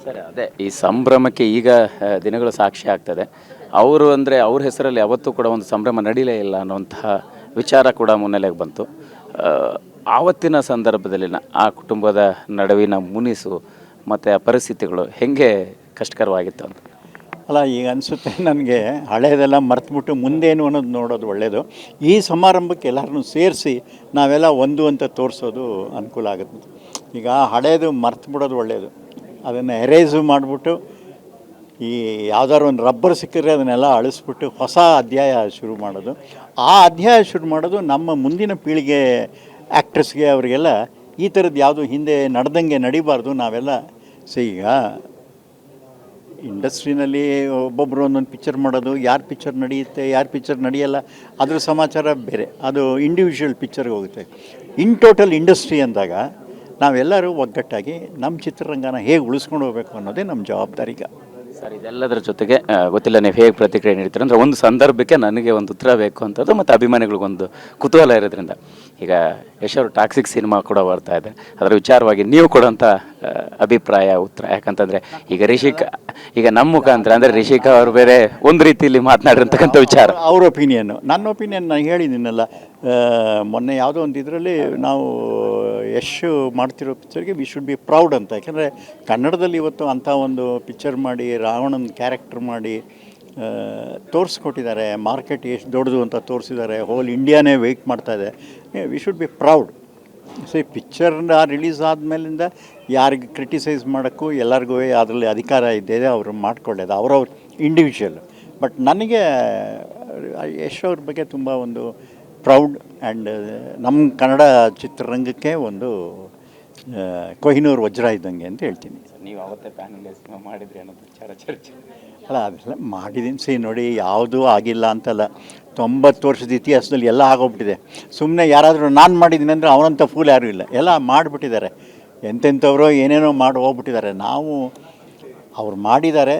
Sir ಅದೇ ಈ ಸಂಭ್ರಮಕ್ಕೆ ಈಗ ದಿನಗಳು ಸಾಕ್ಷಿ ಆಗ್ತದೆ. ಅವರು ಅಂದರೆ ಅವ್ರ ಹೆಸರಲ್ಲಿ ಯಾವತ್ತೂ ಕೂಡ ಒಂದು ಸಂಭ್ರಮ ನಡೀಲೇ ಇಲ್ಲ ಅನ್ನುವಂತಹ ವಿಚಾರ ಕೂಡ ಮುನ್ನೆಲೆಗೆ ಬಂತು. ಆವತ್ತಿನ ಸಂದರ್ಭದಲ್ಲಿನ ಆ ಕುಟುಂಬದ ನಡುವಿನ ಮುನಿಸು ಮತ್ತು ಆ ಪರಿಸ್ಥಿತಿಗಳು ಹೇಗೆ ಕಷ್ಟಕರವಾಗಿತ್ತು ಅಂತ. ಅಲ್ಲ, ಈಗ ಅನಿಸುತ್ತೆ ನನಗೆ ಹಳೆಯದೆಲ್ಲ ಮರ್ತುಬಿಟ್ಟು ಮುಂದೇನು ಅನ್ನೋದು ನೋಡೋದು ಒಳ್ಳೆಯದು. ಈ ಸಮಾರಂಭಕ್ಕೆ ಎಲ್ಲರನ್ನೂ ಸೇರಿಸಿ ನಾವೆಲ್ಲ ಒಂದು ಅಂತ ತೋರಿಸೋದು ಅನುಕೂಲ ಆಗುತ್ತೆ. ಈಗ ಹಳೆಯದು ಮರ್ತು ಬಿಡೋದು ಒಳ್ಳೆಯದು. ಅದನ್ನು ಎರೇಸು ಮಾಡಿಬಿಟ್ಟು ಈ ಯಾವ್ದಾದ್ರು ಒಂದು ರಬ್ಬರ್ ಸಿಕ್ಕಿದ್ರೆ ಅದನ್ನೆಲ್ಲ ಅಳಿಸ್ಬಿಟ್ಟು ಹೊಸ ಅಧ್ಯಾಯ ಶುರು ಮಾಡೋದು. ಆ ಅಧ್ಯಾಯ ಶುರು ಮಾಡೋದು ನಮ್ಮ ಮುಂದಿನ ಪೀಳಿಗೆ ಆ್ಯಕ್ಟ್ರಸ್ಗೆ ಅವರಿಗೆಲ್ಲ ಈ ಥರದ್ದು ಯಾವುದು ಹಿಂದೆ ನಡೆದಂಗೆ ನಡಿಬಾರ್ದು. ನಾವೆಲ್ಲ ಈಗ ಇಂಡಸ್ಟ್ರಿನಲ್ಲಿ ಒಬ್ಬೊಬ್ಬರು ಒಂದೊಂದು ಪಿಕ್ಚರ್ ಮಾಡೋದು, ಯಾರು ಪಿಕ್ಚರ್ ನಡೆಯುತ್ತೆ ಯಾರು ಪಿಕ್ಚರ್ ನಡೆಯಲ್ಲ ಅದ್ರ ಸಮಾಚಾರ ಬೇರೆ, ಅದು ಇಂಡಿವಿಜುವಲ್ ಪಿಕ್ಚರ್ಗೆ ಹೋಗುತ್ತೆ. ಇನ್ ಟೋಟಲ್ ಇಂಡಸ್ಟ್ರಿ ಅಂದಾಗ ನಾವೆಲ್ಲರೂ ಒಗ್ಗಟ್ಟಾಗಿ ನಮ್ಮ ಚಿತ್ರರಂಗನ ಹೇಗೆ ಉಳಿಸ್ಕೊಂಡು ಹೋಗಬೇಕು ಅನ್ನೋದೇ ನಮ್ಮ ಜವಾಬ್ದಾರಿ. ಈಗ ಸರ್ ಇದೆಲ್ಲದರ ಜೊತೆಗೆ ಗೊತ್ತಿಲ್ಲ ನೀವು ಹೇಗೆ ಪ್ರತಿಕ್ರಿಯೆ ನೀಡ್ತೀರ ಅಂದರೆ ಒಂದು ಸಂದರ್ಭಕ್ಕೆ ನನಗೆ ಒಂದು ಉತ್ತರ ಬೇಕು ಅಂತದ್ದು ಮತ್ತು ಅಭಿಮಾನಿಗಳಿಗೊಂದು ಕುತೂಹಲ ಇರೋದ್ರಿಂದ ಈಗ ಯಶ್ ಅವರು ಟಾಕ್ಸಿಕ್ ಸಿನಿಮಾ ಕೂಡ ಬರ್ತಾ ಇದೆ, ಅದರ ವಿಚಾರವಾಗಿ ನೀವು ಕೊಡೋಂಥ ಅಭಿಪ್ರಾಯ ಉತ್ತರ. ಯಾಕಂತಂದರೆ ಈಗ ನಮ್ಮ ಮುಖಾಂತರ ಅಂದರೆ ರಿಷಿಕಾ ಅವರು ಬೇರೆ ಒಂದು ರೀತಿಯಲ್ಲಿ ಮಾತನಾಡಿರ್ತಕ್ಕಂಥ ವಿಚಾರ ಅವ್ರ ಒಪಿನಿಯನ್ನು. ನನ್ನ ಒಪಿನಿಯನ್ ನಾನು ಹೇಳಿದ್ದೀನಲ್ಲ ಮೊನ್ನೆ ಯಾವುದೋ ಒಂದು ಇದರಲ್ಲಿ, ನಾವು ಯಶ್ ಮಾಡ್ತಿರೋ ಪಿಕ್ಚರ್ಗೆ ವಿ ಶುಡ್ ಬಿ ಪ್ರೌಡ್ ಅಂತ. ಯಾಕೆಂದರೆ ಕನ್ನಡದಲ್ಲಿ ಇವತ್ತು ಅಂಥ ಒಂದು ಪಿಕ್ಚರ್ ಮಾಡಿ ರಾವಣನ ಕ್ಯಾರೆಕ್ಟರ್ ಮಾಡಿ ತೋರಿಸ್ಕೊಟ್ಟಿದ್ದಾರೆ. ಮಾರ್ಕೆಟ್ ಎಷ್ಟು ದೊಡ್ಡದು ಅಂತ ತೋರಿಸಿದ್ದಾರೆ. ಹೋಲ್ ಇಂಡಿಯಾನೇ ವೆಯ್ಟ್ ಮಾಡ್ತಾಯಿದೆ. We should be proud. So ಈ ಪಿಕ್ಚರ್ನ ರಿಲೀಸ್ ಆದಮೇಲಿಂದ ಯಾರಿಗೆ ಕ್ರಿಟಿಸೈಸ್ ಮಾಡೋಕ್ಕೂ ಎಲ್ಲರಿಗೂ ಅದರಲ್ಲಿ ಅಧಿಕಾರ ಇದ್ದಿದೆ, ಅವರು ಮಾಡ್ಕೊಳ್ಳೋದು ಅವರವ್ರ ಇಂಡಿವಿಜುವಲ್. ಬಟ್ ನನಗೆ ಯಶ್ ಅವ್ರ ಬಗ್ಗೆ ತುಂಬ ಒಂದು ಪ್ರೌಡ್ ಆ್ಯಂಡ್ ನಮ್ಮ ಕನ್ನಡ ಚಿತ್ರರಂಗಕ್ಕೆ ಒಂದು ಕೊಹಿನೂರು ವಜ್ರ ಇದ್ದಂಗೆ ಅಂತ ಹೇಳ್ತೀನಿ. ನೀವು ಅವತ್ತೇ ಪ್ಯಾನಲ್ ಸಿನಿಮಾ ಮಾಡಿದ್ರಿ ಅನ್ನೋದು ವಿಚಾರ ಚರ್ಚೆ ಅಲ್ಲ, ಅದೆಲ್ಲ ಮಾಡಿದ್ದೀನಿ. ನೋಡಿ, ಯಾವುದೂ ಆಗಿಲ್ಲ ಅಂತಲ್ಲ. 90 ವರ್ಷದ ಇತಿಹಾಸದಲ್ಲಿ ಎಲ್ಲ ಆಗೋಗ್ಬಿಟ್ಟಿದೆ. ಸುಮ್ಮನೆ ಯಾರಾದರೂ ನಾನು ಮಾಡಿದ್ದೀನಿ ಅಂದರೆ ಅವನಂಥ ಫೂಲ್ ಯಾರೂ ಇಲ್ಲ, ಎಲ್ಲ ಮಾಡಿಬಿಟ್ಟಿದ್ದಾರೆ. ಎಂತೆಂಥವ್ರು ಏನೇನೋ ಮಾಡಿ ಹೋಗ್ಬಿಟ್ಟಿದ್ದಾರೆ. ಅವ್ರು ಮಾಡಿದ್ದಾರೆ,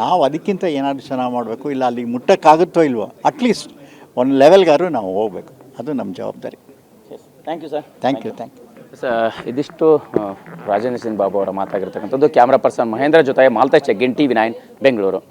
ನಾವು ಅದಕ್ಕಿಂತ ಏನಾದರೂ ಚೆನ್ನಾಗಿ ಮಾಡಬೇಕು. ಇಲ್ಲ ಅಲ್ಲಿಗೆ ಮುಟ್ಟಕ್ಕಾಗುತ್ತೋ ಇಲ್ವೋ, ಅಟ್ಲೀಸ್ಟ್ ಒಂದು ಲೆವೆಲ್ಗಾದ್ರೂ ನಾವು ಹೋಗಬೇಕು. ಅದು ನಮ್ಮ ಜವಾಬ್ದಾರಿ. Thank you sir. Thank you. ಇದಿಷ್ಟು ರಾಜೇಂದ್ರ ಸಿಂಗ್ ಬಾಬು ಅವರ ಮಾತಾಗಿರ್ತಕ್ಕಂಥದ್ದು. ಕ್ಯಾಮ್ರಾ ಪರ್ಸನ್ ಮಹೇಂದ್ರ ಜೊತೆ ಮಾಲ್ತೇಶ್ ಚೆಗ್ಗಿನ್, TV9 ಬೆಂಗಳೂರು.